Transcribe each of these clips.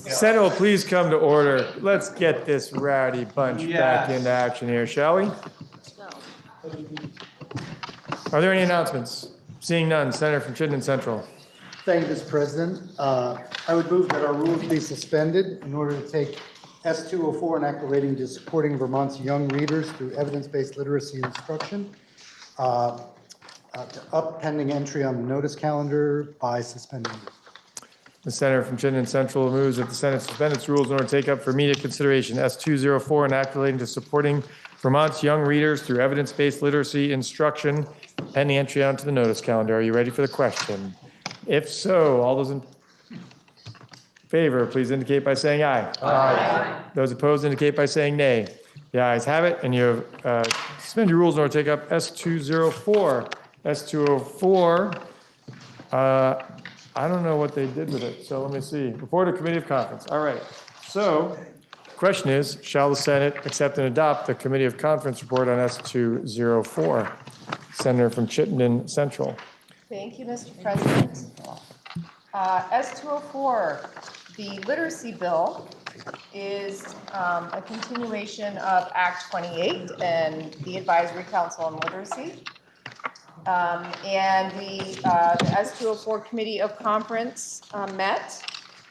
Senate will please come to order. Let's get this rowdy bunch back into action here, shall we? Are there any announcements? Seeing none, Senator from Chittenden Central. Thank you, Mr. President. I would move that our rules be suspended in order to take S204 and act relating to supporting Vermont's young readers through evidence-based literacy instruction. Up pending entry on the notice calendar by suspending. The Senator from Chittenden Central moves that the Senate suspend its rules in order to take up for immediate consideration S204 and act relating to supporting Vermont's young readers through evidence-based literacy instruction pending entry onto the notice calendar. Are you ready for the question? If so, all those in favor, please indicate by saying aye. Aye. Those opposed indicate by saying nay. The ayes have it, and you suspend your rules in order to take up S204. S204, I don't know what they did with it, so let me see. Report of Committee of Conference. All right. So the question is, shall the Senate accept and adopt the Committee of Conference report on S204? Senator from Chittenden Central. Thank you, Mr. President. S204, the literacy bill, is a continuation of Act 28 and the Advisory Council on Literacy. And the S204 Committee of Conference met,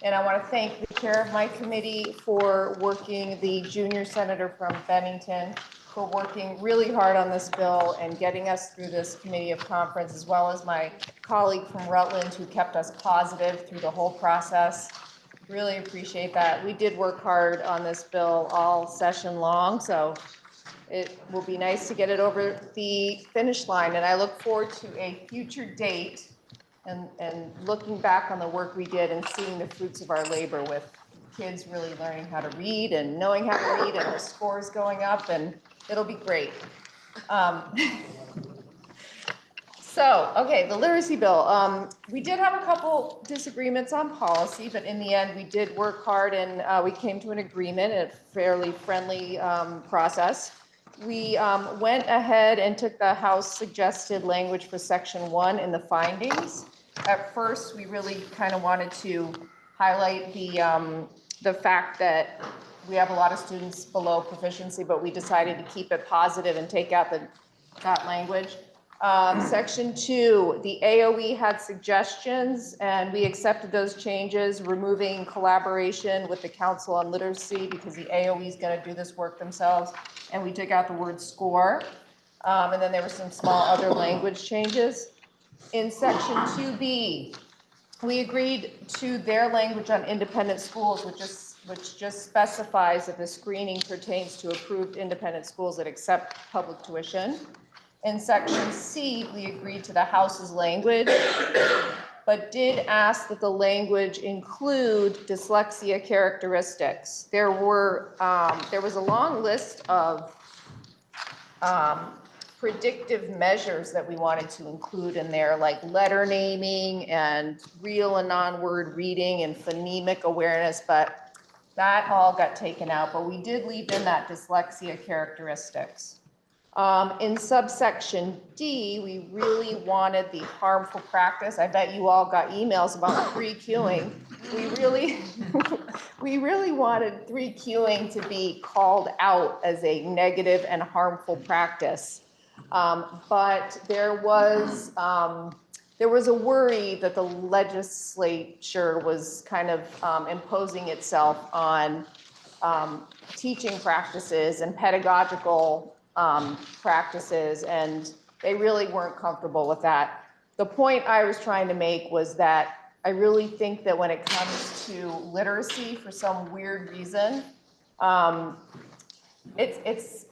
and I want to thank the chair of my committee for working, the junior senator from Bennington, for working really hard on this bill and getting us through this Committee of Conference, as well as my colleague from Rutland who kept us positive through the whole process. Really appreciate that. We did work hard on this bill all session long, so it will be nice to get it over the finish line, and I look forward to a future date and looking back on the work we did and seeing the fruits of our labor with kids really learning how to read and knowing how to read and their scores going up, and it'll be great. Okay, the literacy bill. We did have a couple disagreements on policy, but in the end, we did work hard and we came to an agreement, a fairly friendly process. We went ahead and took the House suggested language for Section 1 in the findings. At first, we really kind of wanted to highlight the fact that we have a lot of students below proficiency, but we decided to keep it positive and take out that language. Section 2, the AOE had suggestions, and we accepted those changes, removing collaboration with the Council on Literacy because the AOE is going to do this work themselves, and we took out the word score. And then there were some small other language changes. In Section 2B, we agreed to their language on independent schools, which just specifies that the screening pertains to approved independent schools that accept public tuition. In Section C, we agreed to the House's language, but did ask that the language include dyslexia characteristics. There was a long list of predictive measures that we wanted to include in there, like letter naming and real and non-word reading and phonemic awareness, but that all got taken out. But we did leave in that dyslexia characteristics. In subsection D, we really wanted the harmful practice. I bet you all got emails about 3Qing. We really wanted 3Qing to be called out as a negative and harmful practice. But there was a worry that the legislature was kind of imposing itself on teaching practices and pedagogical practices, and they really weren't comfortable with that. The point I was trying to make was that I really think that when it comes to literacy, for some weird reason, it's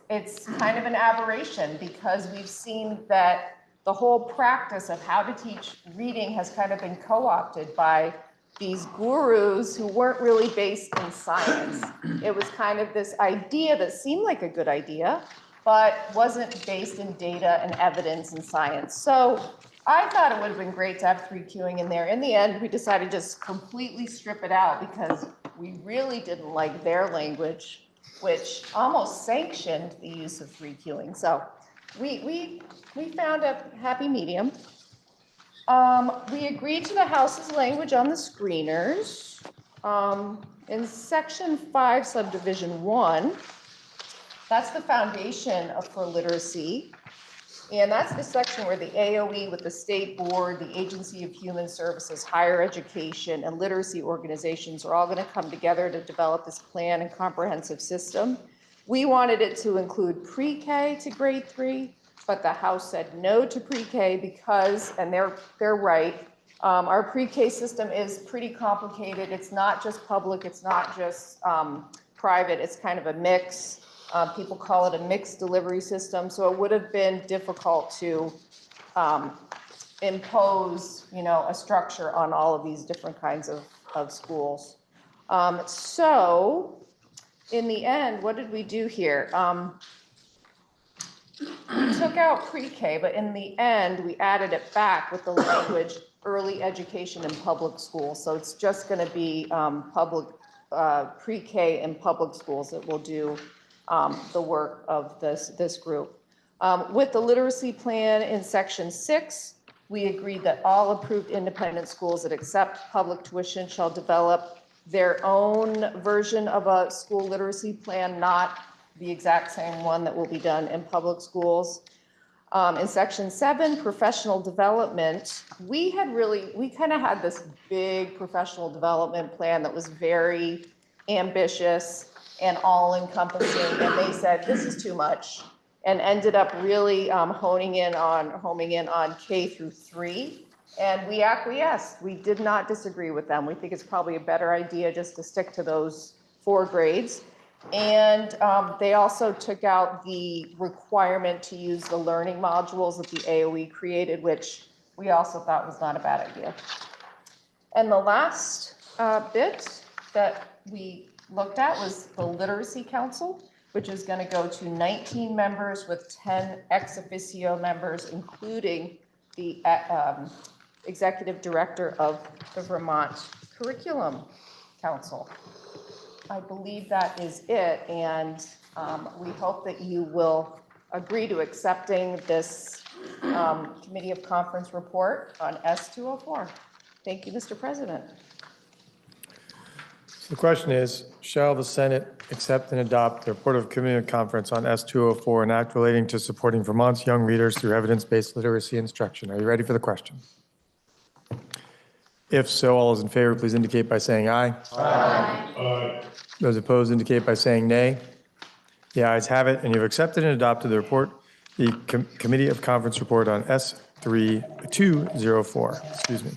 kind of an aberration, because we've seen that the whole practice of how to teach reading has kind of been co-opted by these gurus who weren't really based in science. It was kind of this idea that seemed like a good idea, but wasn't based in data and evidence and science. So I thought it would have been great to have 3Qing in there. In the end, we decided to just completely strip it out because we really didn't like their language, which almost sanctioned the use of 3Qing. So we found a happy medium. We agreed to the House's language on the screeners. In section 5, subdivision 1, that's the foundation for literacy. And that's the section where the AOE with the state board, the Agency of Human Services, higher education, and literacy organizations are all going to come together to develop this plan and comprehensive system. We wanted it to include pre-K to grade 3, but the House said no to pre-K because, and they're right, our pre-K system is pretty complicated. It's not just public, it's not just private, it's kind of a mix. People call it a mixed delivery system, so it would have been difficult to impose, a structure on all of these different kinds of schools. So in the end, what did we do here? We took out pre-K, but in the end, we added it back with the language early education in public schools. So it's just going to be pre-K in public schools that will do the work of this group. With the literacy plan in section 6, we agreed that all approved independent schools that accept public tuition shall develop their own version of a school literacy plan, not the exact same one that will be done in public schools. In section 7, professional development, we kind of had this big professional development plan that was very ambitious and all-encompassing, and they said, this is too much, and ended up really homing in on K through 3, and we acquiesced. We did not disagree with them. We think it's probably a better idea just to stick to those 4 grades. And they also took out the requirement to use the learning modules that the AOE created, which we also thought was not a bad idea. And the last bit that we looked at was the Literacy Council, which is going to go to 19 members with 10 ex officio members, including the executive director of the Vermont Curriculum Council. I believe that is it, and we hope that you will agree to accepting this Committee of Conference report on S204. Thank you, Mr. President. The question is, shall the Senate accept and adopt the report of Committee of Conference on S204, an act relating to supporting Vermont's young readers through evidence-based literacy instruction? Are you ready for the question? If so, all those in favor, please indicate by saying aye. Aye. Those opposed indicate by saying nay. The ayes have it, and you've accepted and adopted the report, the Committee of Conference report on S3204. Excuse me.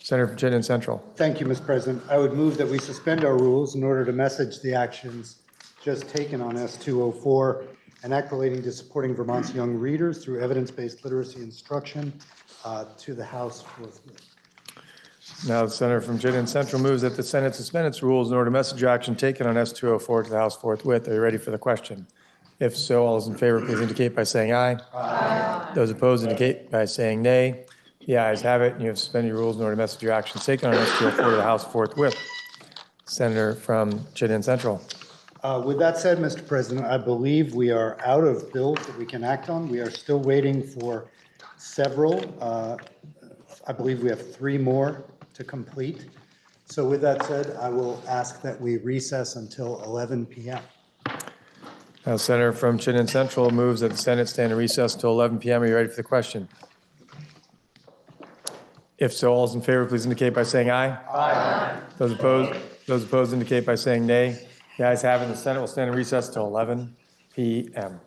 Senator from Chittenden Central. Thank you, Mr. President. I would move that we suspend our rules in order to message the actions just taken on S204, an act relating to supporting Vermont's young readers through evidence-based literacy instruction to the House forthwith. Now, the Senator from Chittenden Central moves that the Senate suspend its rules in order to message action taken on S204 to the House forthwith. Are you ready for the question? If so, all those in favor, please indicate by saying aye. Aye. Those opposed indicate by saying nay. The ayes have it, and you have suspended your rules in order to message your action taken on S204 to the House forthwith. Senator from Chittenden Central. With that said, Mr. President, I believe we are out of bills that we can act on. We are still waiting for several. I believe we have 3 more to complete. So with that said, I will ask that we recess until 11 p.m. Now, Senator from Chittenden Central moves that the Senate stand in recess until 11 p.m. Are you ready for the question? If so, all those in favor, please indicate by saying aye. Aye. Those opposed indicate by saying nay. The ayes have it, and the Senate will stand in recess until 11 p.m.